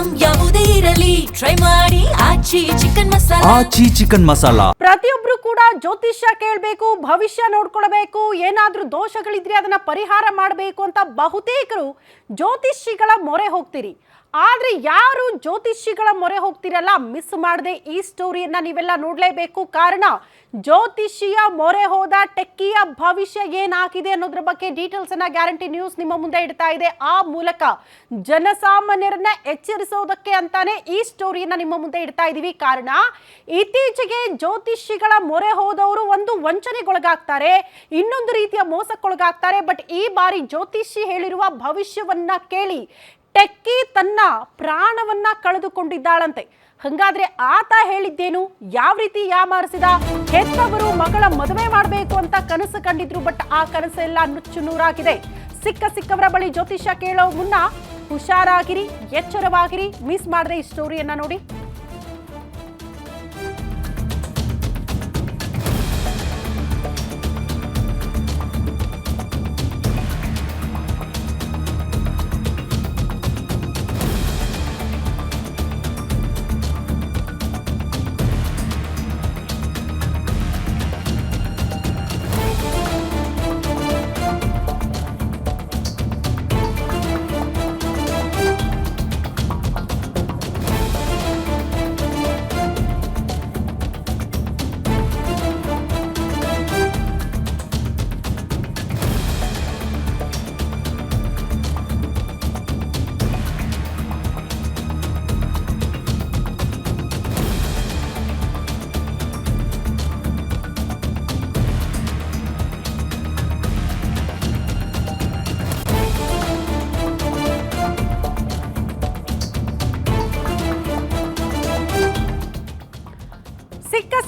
Item ಯಾವುದೇ ಇರಲಿ try ಮಾಡಿ ಆಚಿ ಚಿಕನ್ ಮಸಾಲಾ. ಪ್ರತಿಯೊಬ್ರು ಕೂಡ ಜ್ಯೋತಿಷ್ಯ ಕೇಳಬೇಕು, ಭವಿಷ್ಯ ನೋಡ್ಕೊಳ್ಬೇಕು, ಏನಾದ್ರೂ ದೋಷಗಳಿದ್ರೆ ಅದನ್ನ ಪರಿಹಾರ ಮಾಡಬೇಕು ಅಂತ ಬಹುತೇಕರು ಜ್ಯೋತಿಷಿಗಳ ಮೊರೆ ಹೋಗ್ತೀರಿ. ಆದ್ರೆ ಯಾರು ಜ್ಯೋತಿಷಿಗಳ ಮೊರೆ ಹೋಗ್ತಿರಲ್ಲ, ಮಿಸ್ ಮಾಡದೆ ಈ ಸ್ಟೋರಿಯನ್ನ ನೀವೆಲ್ಲ ನೋಡ್ಲೇಬೇಕು. ಕಾರಣ ಜ್ಯೋತಿಷಿಯ ಮೊರೆ ಹೋದ ಟೆಕ್ಕಿಯ ಭವಿಷ್ಯ ಏನಾಗಿದೆ ಅನ್ನೋದ್ರ ಬಗ್ಗೆ ಡೀಟೇಲ್ಸ್ ಅನ್ನ ಗ್ಯಾರಂಟಿ ನ್ಯೂಸ್ ನಿಮ್ಮ ಮುಂದೆ ಇಡ್ತಾ ಇದೆ. ಆ ಮೂಲಕ ಜನಸಾಮಾನ್ಯರನ್ನ ಎಚ್ಚರಿಸೋದಕ್ಕೆ ಅಂತಾನೆ ಈ ಸ್ಟೋರಿಯನ್ನ ನಿಮ್ಮ ಮುಂದೆ ಇಡ್ತಾ ಇದೀವಿ. ಕಾರಣ ಇತ್ತೀಚೆಗೆ ಜ್ಯೋತಿಷಿಗಳ ಮೊರೆ ಹೋದವರು ಒಂದು ವಂಚನೆಗೊಳಗಾಗ್ತಾರೆ, ಇನ್ನೊಂದು ರೀತಿಯ ಮೋಸಕ್ಕೊಳಗಾಗ್ತಾರೆ. ಬಟ್ ಈ ಬಾರಿ ಜ್ಯೋತಿಷಿ ಹೇಳಿರುವ ಭವಿಷ್ಯವನ್ನ ಕೇಳಿ ಟೆಕ್ಕಿ ತನ್ನ ಪ್ರಾಣವನ್ನ ಕಳೆದುಕೊಂಡಿದ್ದಾಳಂತೆ. ಹಂಗಾದ್ರೆ ಆತ ಹೇಳಿದ್ದೇನು, ಯಾವ ರೀತಿ ಯಾಮಾರಿಸಿದ? ಹೆತ್ತವರು ಮಗಳ ಮದುವೆ ಮಾಡಬೇಕು ಅಂತ ಕನಸು ಕಂಡಿದ್ರು, ಬಟ್ ಆ ಕನಸೆಲ್ಲ ನುಚ್ಚು ನೂರಾಗಿದೆ. ಸಿಕ್ಕವರ ಬಳಿ ಜ್ಯೋತಿಷ್ಯ ಕೇಳೋ ಮುನ್ನ ಹುಷಾರಾಗಿರಿ, ಎಚ್ಚರವಾಗಿರಿ, ಮಿಸ್ ಮಾಡದೆ ಈ ಸ್ಟೋರಿಯನ್ನ ನೋಡಿ.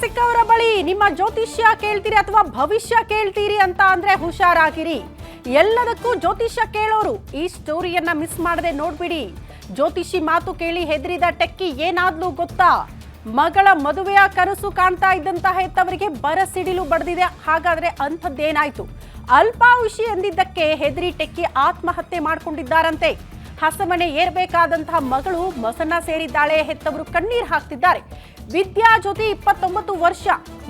ಸಿಕ್ಕವರ ಬಳಿ ನಿಮ್ಮ ಜ್ಯೋತಿಷ್ಯ ಕೇಳ್ತೀರಿ ಅಥವಾ ಭವಿಷ್ಯ ಕೇಳ್ತೀರಿ ಅಂತ ಅಂದ್ರೆ ಹುಷಾರಾಗಿರಿ. ಎಲ್ಲದಕ್ಕೂ ಜ್ಯೋತಿಷ್ಯ ಕೇಳೋರು ಈ ಸ್ಟೋರಿಯನ್ನ ಮಿಸ್ ಮಾಡದೆ ನೋಡ್ಬಿಡಿ. ಜ್ಯೋತಿಷಿ ಮಾತು ಕೇಳಿ ಹೆದರಿದ ಟೆಕ್ಕಿ ಏನಾದ್ರೂ ಗೊತ್ತಾ? ಮಗಳ ಮದುವೆಯ ಕನಸು ಕಾಣ್ತಾ ಇದ್ದಂತಹ ಹೆತ್ತವರಿಗೆ ಬರಸಿಡಿಲು ಬಡ್ದಿದೆ. ಹಾಗಾದ್ರೆ ಅಂಥದ್ದೇನಾಯ್ತು? ಅಲ್ಪಾಯುಷಿ ಎಂದಿದ್ದಕ್ಕೆ ಹೆದರಿ ಟೆಕ್ಕಿ ಆತ್ಮಹತ್ಯೆ ಮಾಡ್ಕೊಂಡಿದ್ದಾರಂತೆ. ಹಸಮಣೆ ಏರ್ಬೇಕಾದಂತಹ ಮಗಳು ಮಸನ ಸೇರಿದ್ದಾಳೆ. ಹೆತ್ತವರು ಕಣ್ಣೀರು ಹಾಕ್ತಿದ್ದಾರೆ. ವಿದ್ಯಾ ಜೊತೆ 29 ವರ್ಷ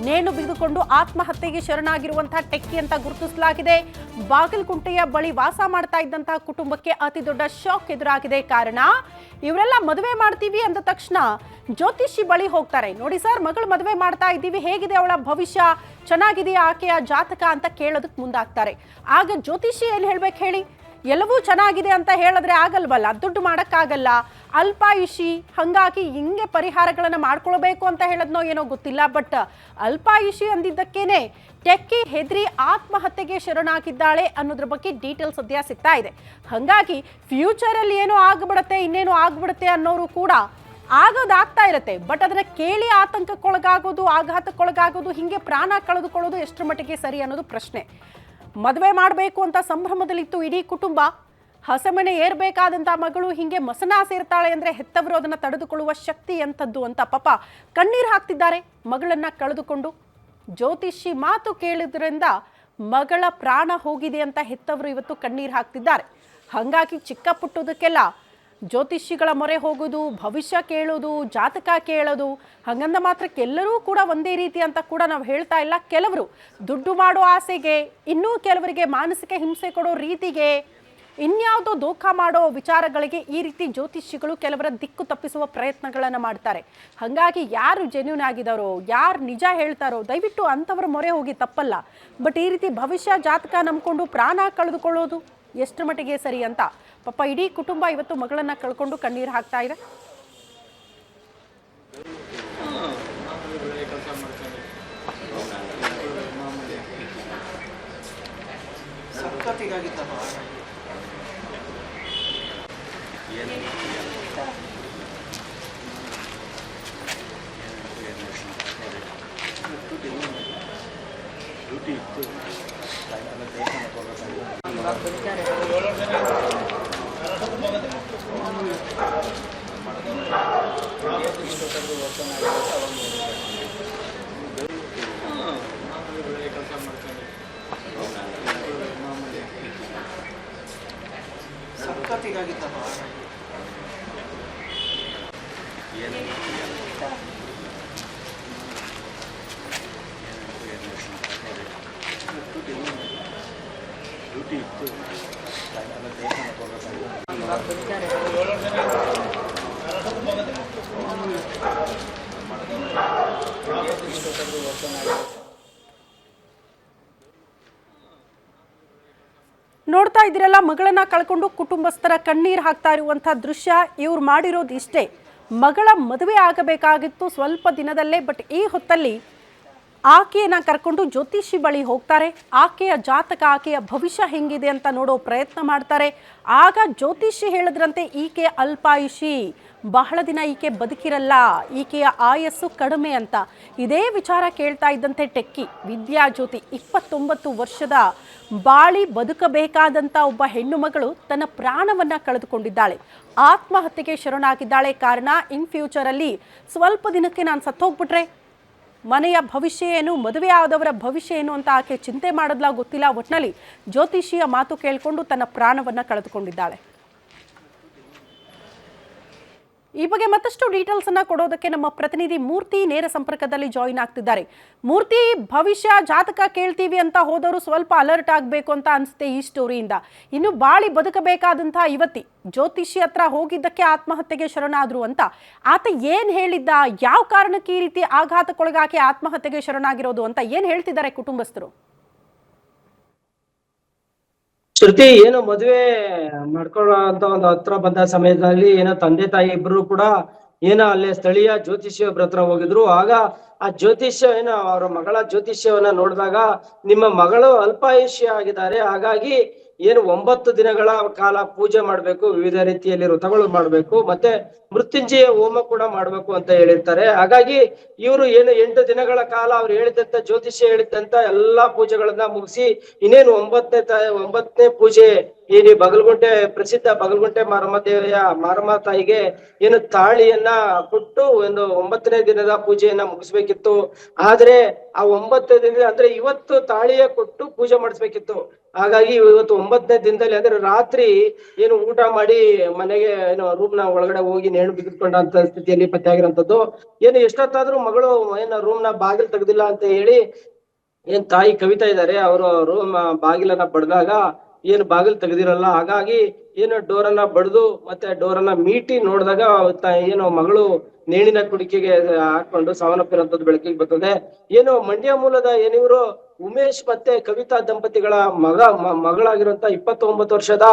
ನೇಣು ಬಿಗಿದುಕೊಂಡು ಆತ್ಮಹತ್ಯೆಗೆ ಶರಣಾಗಿರುವಂತಹ ಟೆಕ್ಕಿ ಅಂತ ಗುರುತಿಸಲಾಗಿದೆ. ಬಾಗಲಕುಂಟೆಯ ಬಳಿ ವಾಸ ಮಾಡ್ತಾ ಇದ್ದಂತಹ ಕುಟುಂಬಕ್ಕೆ ಅತಿ ದೊಡ್ಡ ಶಾಕ್ ಎದುರಾಗಿದೆ. ಕಾರಣ ಇವರೆಲ್ಲ ಮದುವೆ ಮಾಡ್ತೀವಿ ಅಂದ ತಕ್ಷಣ ಜ್ಯೋತಿಷಿ ಬಳಿ ಹೋಗ್ತಾರೆ. ನೋಡಿ ಸರ್, ಮಗಳು ಮದುವೆ ಮಾಡ್ತಾ ಇದ್ದೀವಿ, ಹೇಗಿದೆ ಅವಳ ಭವಿಷ್ಯ, ಚೆನ್ನಾಗಿದೆಯಾ ಆಕೆಯ ಜಾತಕ ಅಂತ ಕೇಳೋದಕ್ಕೆ ಮುಂದಾಗ್ತಾರೆ. ಆಗ ಜ್ಯೋತಿಷಿ ಏನ್ ಹೇಳ್ಬೇಕು ಹೇಳಿ? ಎಲ್ಲವೂ ಚೆನ್ನಾಗಿದೆ ಅಂತ ಹೇಳಿದ್ರೆ ಆಗಲ್ವಲ್ಲ, ದುಡ್ಡು ಮಾಡೋಕ್ಕಾಗಲ್ಲ, ಅಲ್ಪಾಯುಷಿ, ಹಂಗಾಗಿ ಹಿಂಗೆ ಪರಿಹಾರಗಳನ್ನು ಮಾಡ್ಕೊಳ್ಬೇಕು ಅಂತ ಹೇಳದ್ನೋ ಏನೋ ಗೊತ್ತಿಲ್ಲ. ಬಟ್ ಅಲ್ಪಾಯುಷಿ ಅಂದಿದ್ದಕ್ಕೇನೆ ಟೆಕ್ಕಿ ಹೆದರಿ ಆತ್ಮಹತ್ಯೆಗೆ ಶರಣಾಗಿದ್ದಾಳೆ ಅನ್ನೋದ್ರ ಬಗ್ಗೆ ಡೀಟೇಲ್ಸ್ ಸದ್ಯ ಸಿಗ್ತಾ ಇದೆ. ಹಂಗಾಗಿ ಫ್ಯೂಚರಲ್ಲಿ ಏನೋ ಆಗ್ಬಿಡುತ್ತೆ, ಇನ್ನೇನೋ ಆಗ್ಬಿಡುತ್ತೆ ಅನ್ನೋರು ಕೂಡ ಆಗೋದಾಗ್ತಾ ಇರುತ್ತೆ. ಬಟ್ ಅದನ್ನ ಕೇಳಿ ಆತಂಕಕ್ಕೊಳಗಾಗೋದು, ಆಘಾತಕ್ಕೊಳಗಾಗೋದು, ಹಿಂಗೆ ಪ್ರಾಣ ಕಳೆದುಕೊಳ್ಳೋದು ಎಷ್ಟರ ಮಟ್ಟಿಗೆ ಸರಿ ಅನ್ನೋದು ಪ್ರಶ್ನೆ. ಮದುವೆ ಮಾಡಬೇಕು ಅಂತ ಸಂಭ್ರಮದಲ್ಲಿತ್ತು ಇಡೀ ಕುಟುಂಬ. ಹಸೆಮಣೆ ಏರ್ಬೇಕಾದಂಥ ಮಗಳು ಹಿಂಗೆ ಮಸನ ಸೇರ್ತಾಳೆ ಅಂದರೆ ಹೆತ್ತವರು ಅದನ್ನು ತಡೆದುಕೊಳ್ಳುವ ಶಕ್ತಿ ಎಂಥದ್ದು ಅಂತ ಪಾಪ ಕಣ್ಣೀರು ಹಾಕ್ತಿದ್ದಾರೆ. ಮಗಳನ್ನ ಕಳೆದುಕೊಂಡು ಜ್ಯೋತಿಷಿ ಮಾತು ಕೇಳಿದ್ರಿಂದ ಮಗಳ ಪ್ರಾಣ ಹೋಗಿದೆ ಅಂತ ಹೆತ್ತವರು ಇವತ್ತು ಕಣ್ಣೀರು ಹಾಕ್ತಿದ್ದಾರೆ. ಹಾಗಾಗಿ ಚಿಕ್ಕ ಪುಟ್ಟದಕ್ಕೆಲ್ಲ ಜ್ಯೋತಿಷಿಗಳ ಮೊರೆ ಹೋಗೋದು, ಭವಿಷ್ಯ ಕೇಳೋದು, ಜಾತಕ ಕೇಳೋದು, ಹಾಗಂದ ಮಾತ್ರಕ್ಕೆ ಎಲ್ಲರೂ ಕೂಡ ಒಂದೇ ರೀತಿ ಅಂತ ಕೂಡ ನಾವು ಹೇಳ್ತಾ ಇಲ್ಲ. ಕೆಲವರು ದುಡ್ಡು ಮಾಡೋ ಆಸೆಗೆ, ಇನ್ನೂ ಕೆಲವರಿಗೆ ಮಾನಸಿಕ ಹಿಂಸೆ ಕೊಡೋ ರೀತಿಗೆ, ಇನ್ಯಾವುದೋ ದೋಖ ಮಾಡೋ ವಿಚಾರಗಳಿಗೆ ಈ ರೀತಿ ಜ್ಯೋತಿಷಿಗಳು ಕೆಲವರ ದಿಕ್ಕು ತಪ್ಪಿಸುವ ಪ್ರಯತ್ನಗಳನ್ನು ಮಾಡ್ತಾರೆ. ಹಾಗಾಗಿ ಯಾರು ಜೆನ್ಯೂನ್ ಆಗಿದ್ದಾರೋ, ಯಾರು ನಿಜ ಹೇಳ್ತಾರೋ ದಯವಿಟ್ಟು ಅಂಥವ್ರ ಮೊರೆ ಹೋಗಿ ತಪ್ಪಲ್ಲ. ಬಟ್ ಈ ರೀತಿ ಭವಿಷ್ಯ ಜಾತಕ ನಂಬ್ಕೊಂಡು ಪ್ರಾಣ ಕಳೆದುಕೊಳ್ಳೋದು ಎಷ್ಟು ಮಟ್ಟಿಗೆ ಸರಿ ಅಂತ ಪಾಪ ಇಡೀ ಕುಟುಂಬ ಇವತ್ತು ಮಗಳನ್ನ ಕಳ್ಕೊಂಡು ಕಣ್ಣೀರು ಹಾಕ್ತಾ ಇದೆ. ನೋಡ್ತಾ ಇದ್ದೀರಲ್ಲ, ಮಗಳನ್ನ ಕಳ್ಕೊಂಡು ಕುಟುಂಬಸ್ಥರ ಕಣ್ಣೀರು ಹಾಕ್ತಾ ಇರುವಂಥ ದೃಶ್ಯ. ಇವ್ರು ಮಾಡಿರೋದು ಇಷ್ಟೇ, ಮಗಳ ಮದುವೆ ಆಗಬೇಕಾಗಿತ್ತು ಸ್ವಲ್ಪ ದಿನದಲ್ಲೇ. ಬಟ್ ಈ ಹೊತ್ತಲ್ಲಿ ಆಕೆಯನ್ನ ಕರ್ಕೊಂಡು ಜ್ಯೋತಿಷಿ ಬಳಿ ಹೋಗ್ತಾರೆ. ಆಕೆಯ ಜಾತಕ, ಆಕೆಯ ಭವಿಷ್ಯ ಹೆಂಗಿದೆ ಅಂತ ನೋಡೋ ಪ್ರಯತ್ನ ಮಾಡ್ತಾರೆ. ಆಗ ಜ್ಯೋತಿಷಿ ಹೇಳಿದ್ರಂತೆ ಈಕೆ ಅಲ್ಪಾಯುಷಿ, ಬಹಳ ದಿನ ಈಕೆ ಬದುಕಿರಲ್ಲ, ಈಕೆಯ ಆಯಸ್ಸು ಕಡಿಮೆ ಅಂತ. ಇದೇ ವಿಚಾರ ಕೇಳ್ತಾ ಇದ್ದಂತೆ ಟೆಕ್ಕಿ ವಿದ್ಯಾಜ್ಯೋತಿ 29 ವರ್ಷದ ಬಾಳಿ ಬದುಕಬೇಕಾದಂಥ ಒಬ್ಬ ಹೆಣ್ಣು ಮಗಳು ತನ್ನ ಪ್ರಾಣವನ್ನ ಕಳೆದುಕೊಂಡಿದ್ದಾಳೆ. ಆತ್ಮಹತ್ಯೆಗೆ ಶರಣಾಗಿದ್ದಾಳೆ. ಕಾರಣ, ಇನ್ ಫ್ಯೂಚರಲ್ಲಿ ಸ್ವಲ್ಪ ದಿನಕ್ಕೆ ನಾನು ಸತ್ತೋಗ್ಬಿಟ್ರೆ ಮನೆಯ ಭವಿಷ್ಯ ಏನು, ಮದುವೆ ಆದವರ ಭವಿಷ್ಯ ಏನು ಅಂತ ಆಕೆ ಚಿಂತೆ ಮಾಡೋದ್ಲ ಗೊತ್ತಿಲ್ಲ. ಒಟ್ಟಿನಲ್ಲಿ ಜ್ಯೋತಿಷಿಯ ಮಾತು ಕೇಳಿಕೊಂಡು ತನ್ನ ಪ್ರಾಣವನ್ನ ಕಳೆದುಕೊಂಡಿದ್ದಾಳೆ. ಈ ಬಗ್ಗೆ ಮತ್ತಷ್ಟು ಡೀಟೇಲ್ಸ್ ಅನ್ನ ಕೊಡೋದಕ್ಕೆ ನಮ್ಮ ಪ್ರತಿನಿಧಿ ಮೂರ್ತಿ ನೇರ ಸಂಪರ್ಕದಲ್ಲಿ ಜಾಯಿನ್ ಆಗ್ತಿದ್ದಾರೆ. ಮೂರ್ತಿ, ಭವಿಷ್ಯ ಜಾತಕ ಕೇಳ್ತೀವಿ ಅಂತ ಹೋದವರು ಸ್ವಲ್ಪ ಅಲರ್ಟ್ ಆಗಬೇಕು ಅಂತ ಅನಿಸುತ್ತೆ ಈ ಸ್ಟೋರಿಯಿಂದ. ಇನ್ನು ಬಾಳಿ ಬದುಕಬೇಕಾದಂತಹ ಯುವತಿ ಜ್ಯೋತಿಷಿ ಹತ್ರ ಹೋಗಿದ್ದಕ್ಕೆ ಆತ್ಮಹತ್ಯೆಗೆ ಶರಣಾದ್ರು ಅಂತ ಆತ ಏನ್ ಹೇಳಿದ್ದ, ಯಾವ ಕಾರಣಕ್ಕೆ ಈ ರೀತಿ ಆಘಾತಕ್ಕೊಳಗಾಕಿ ಆತ್ಮಹತ್ಯೆಗೆ ಶರಣಾಗಿರೋದು ಅಂತ ಏನ್ ಹೇಳ್ತಿದ್ದಾರೆ ಕುಟುಂಬಸ್ಥರು? ಶ್ರುತಿ ಏನೋ ಮದುವೆ ಮಾಡ್ಕೊಳ್ಳೋ ಅಂತ ಒಂದು ಹತ್ರ ಬಂದ ಸಮಯದಲ್ಲಿ ಏನೋ ತಂದೆ ತಾಯಿ ಇಬ್ರು ಕೂಡ ಏನೋ ಅಲ್ಲೇ ಸ್ಥಳೀಯ ಜ್ಯೋತಿಷ್ಯ ಒಬ್ರ ಹತ್ರ ಹೋಗಿದ್ರು. ಆಗ ಆ ಜ್ಯೋತಿಷ್ಯ ಏನೋ ಅವರ ಮಗಳ ಜ್ಯೋತಿಷ್ಯವನ್ನ ನೋಡಿದಾಗ ನಿಮ್ಮ ಮಗಳು ಅಲ್ಪಾಯುಷ್ಯ ಆಗಿದ್ದಾರೆ, ಹಾಗಾಗಿ ಏನು 9 ದಿನಗಳ ಕಾಲ ಪೂಜೆ ಮಾಡ್ಬೇಕು, ವಿವಿಧ ರೀತಿಯಲ್ಲಿ ವ್ರತಗಳು ಮಾಡ್ಬೇಕು, ಮತ್ತೆ ಮೃತ್ಯುಂಜಯ ಹೋಮ ಕೂಡ ಮಾಡ್ಬೇಕು ಅಂತ ಹೇಳಿರ್ತಾರೆ. ಹಾಗಾಗಿ ಇವರು ಏನು 8 ದಿನಗಳ ಕಾಲ ಅವ್ರು ಹೇಳಿದಂತ ಜ್ಯೋತಿಷ್ಯ ಹೇಳಿದಂತ ಎಲ್ಲಾ ಪೂಜೆಗಳನ್ನ ಮುಗಿಸಿ ಇನ್ನೇನು 9ನೇ ಪೂಜೆ ಏನು ಬಗಲ್ಗುಂಟೆ ಪ್ರಸಿದ್ಧ ಬಗಲ್ಗುಂಟೆ ಮಾರಮ್ಮ ತಾಯಿಗೆ ಏನು ತಾಳಿಯನ್ನ ಕೊಟ್ಟು ಒಂದು 9ನೇ ದಿನದ ಪೂಜೆಯನ್ನ ಮುಗಿಸ್ಬೇಕಿತ್ತು. ಆದ್ರೆ ಆ 9 ದಿನ ಅಂದ್ರೆ ಇವತ್ತು ತಾಳಿಯ ಕೊಟ್ಟು ಪೂಜೆ ಮಾಡಿಸ್ಬೇಕಿತ್ತು. ಹಾಗಾಗಿ ಇವತ್ತು 9ನೇ ದಿನದಲ್ಲಿ ಅಂದ್ರೆ ರಾತ್ರಿ ಏನು ಊಟ ಮಾಡಿ ಮನೆಗೆ ಏನು ರೂಮ್ನ ಒಳಗಡೆ ಹೋಗಿ ನೇಣು ಬಿಗಿದುಕೊಂಡಂತ ಸ್ಥಿತಿಯಲ್ಲಿ ಪತ್ತೆ ಆಗಿರೋಂಥದ್ದು. ಏನು ಎಷ್ಟೊತ್ತಾದ್ರೂ ಮಗಳು ಏನು ರೂಮ್ನ ಬಾಗಿಲು ತೆಗ್ದಿಲ್ಲ ಅಂತ ಹೇಳಿ ಏನ್ ತಾಯಿ ಕವಿತಾ ಇದ್ದಾರೆ, ಅವರು ರೂಮ್ ಬಾಗಿಲನ್ನ ಬಡ್ದಾಗ ಏನು ಬಾಗಿಲು ತೆಗೆದಿರಲ್ಲ. ಹಾಗಾಗಿ ಏನು ಡೋರನ್ನ ಬಡ್ದು ಮತ್ತೆ ಡೋರನ್ನ ಮೀಟಿ ನೋಡಿದಾಗ ಏನು ಮಗಳು ನೇಣಿನ ಕುಡಿಕೆಗೆ ಹಾಕೊಂಡು ಸಾವನ್ನಪ್ಪಿರೋಂಥದ್ದು ಬೆಳಕಿಗೆ ಬರ್ತದೆ. ಏನು ಮಂಡ್ಯ ಮೂಲದ ಏನಿವರು ಉಮೇಶ್ ಮತ್ತೆ ಕವಿತಾ ದಂಪತಿಗಳ ಮಗಳಾಗಿರುವಂತ 29 ವರ್ಷದ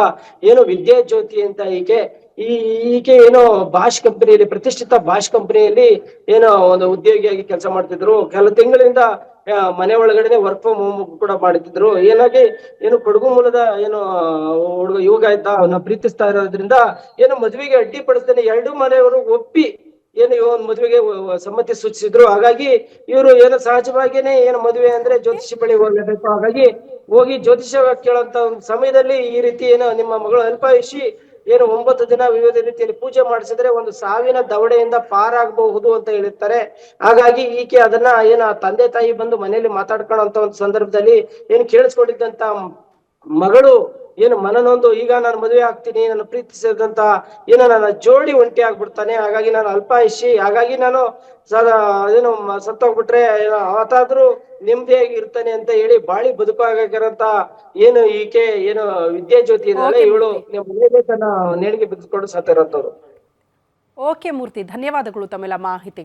ಏನು ವಿದ್ಯಾಜ್ಯೋತಿ ಅಂತ ಈಕೆ ಏನೋ ಬಾಷ್ ಕಂಪನಿಯಲ್ಲಿ, ಪ್ರತಿಷ್ಠಿತ ಬಾಷ್ ಕಂಪನಿಯಲ್ಲಿ ಏನೋ ಒಂದು ಉದ್ಯೋಗಿಯಾಗಿ ಕೆಲಸ ಮಾಡ್ತಿದ್ರು. ಕೆಲ ತಿಂಗಳಿಂದ ಮನೆ ಒಳಗಡೆ ವರ್ಕ್ ಫ್ರಮ್ ಹೋಮ್ ಕೂಡ ಮಾಡ್ತಿದ್ರು. ಏನು ಕೊಡಗು ಮೂಲದ ಏನು ಹುಡುಗ ಯುವಕ ಇದ್ದ, ಅವನ್ನ ಪ್ರೀತಿಸ್ತಾ ಇರೋದ್ರಿಂದ ಏನು ಮದುವೆಗೆ ಅಡ್ಡಿಪಡಿಸ್ತೇನೆ 2 ಮನೆಯವರು ಒಪ್ಪಿ ಏನು ಇವನ್ ಮದುವೆಗೆ ಸಮ್ಮತಿ ಸೂಚಿಸಿದ್ರು. ಹಾಗಾಗಿ ಇವರು ಏನು ಸಹಜವಾಗಿನೇ ಏನು ಮದುವೆ ಅಂದ್ರೆ ಜ್ಯೋತಿಷಿ ಬಳಿ ಹೋಗ್ಲೇಬೇಕು. ಹಾಗಾಗಿ ಹೋಗಿ ಜ್ಯೋತಿಷ್ಯ ಕೇಳೋಂತ ಒಂದು ಸಮಯದಲ್ಲಿ ಈ ರೀತಿ ಏನು ನಿಮ್ಮ ಮಗಳು ಅಲ್ಪಾಯುಷಿ ಏನು 9 ದಿನ ವಿವಿಧ ರೀತಿಯಲ್ಲಿ ಪೂಜೆ ಮಾಡಿಸಿದ್ರೆ ಒಂದು ಸಾವಿನ ದವಡೆಯಿಂದ ಪಾರಾಗಬಹುದು ಅಂತ ಹೇಳಿರ್ತಾರೆ. ಹಾಗಾಗಿ ಈಕೆ ಅದನ್ನ ಏನು ತಂದೆ ತಾಯಿ ಬಂದು ಮನೆಯಲ್ಲಿ ಮಾತಾಡ್ಕೊಳ್ಳೋಂತ ಒಂದು ಸಂದರ್ಭದಲ್ಲಿ ಏನು ಕೇಳಿಸ್ಕೊಂಡಿದ್ದಂತ ಮಗಳು ಏನು ಮನನೊಂದು ಈಗ ನಾನು ಮದುವೆ ಆಗ್ತೀನಿ, ನಾನು ಪ್ರೀತಿಸಿದಂತ ಏನೋ ನನ್ನ ಜೋಡಿ ಒಂಟಿ ಆಗ್ಬಿಡ್ತಾನೆ, ಹಾಗಾಗಿ ನಾನು ಅಲ್ಪಾಯುಷಿ, ಹಾಗಾಗಿ ನಾನು ಏನು ಸತ್ತೋಗ್ಬಿಟ್ರೆ ಅವತ್ತಾದ್ರೂ ನೆಮ್ಮದಿಯಾಗಿ ಇರ್ತಾನೆ ಅಂತ ಹೇಳಿ ಬಾಳಿ ಬದುಕಾಗಿರಂತ ಏನು ಈಕೆ ಏನು ವಿದ್ಯಾಜ್ಯೋತಿ ಇದ್ದಾಳೆ, ಇವಳು ತನ್ನ ನೇಣಿಗೆ ಬಿದ್ದುಕೊಂಡು ಸತ್ತಿರೋಂಥವ್ರು. ಓಕೆ ಮೂರ್ತಿ, ಧನ್ಯವಾದಗಳು ತಮ್ಮೆಲ್ಲ ಮಾಹಿತಿಗೆ.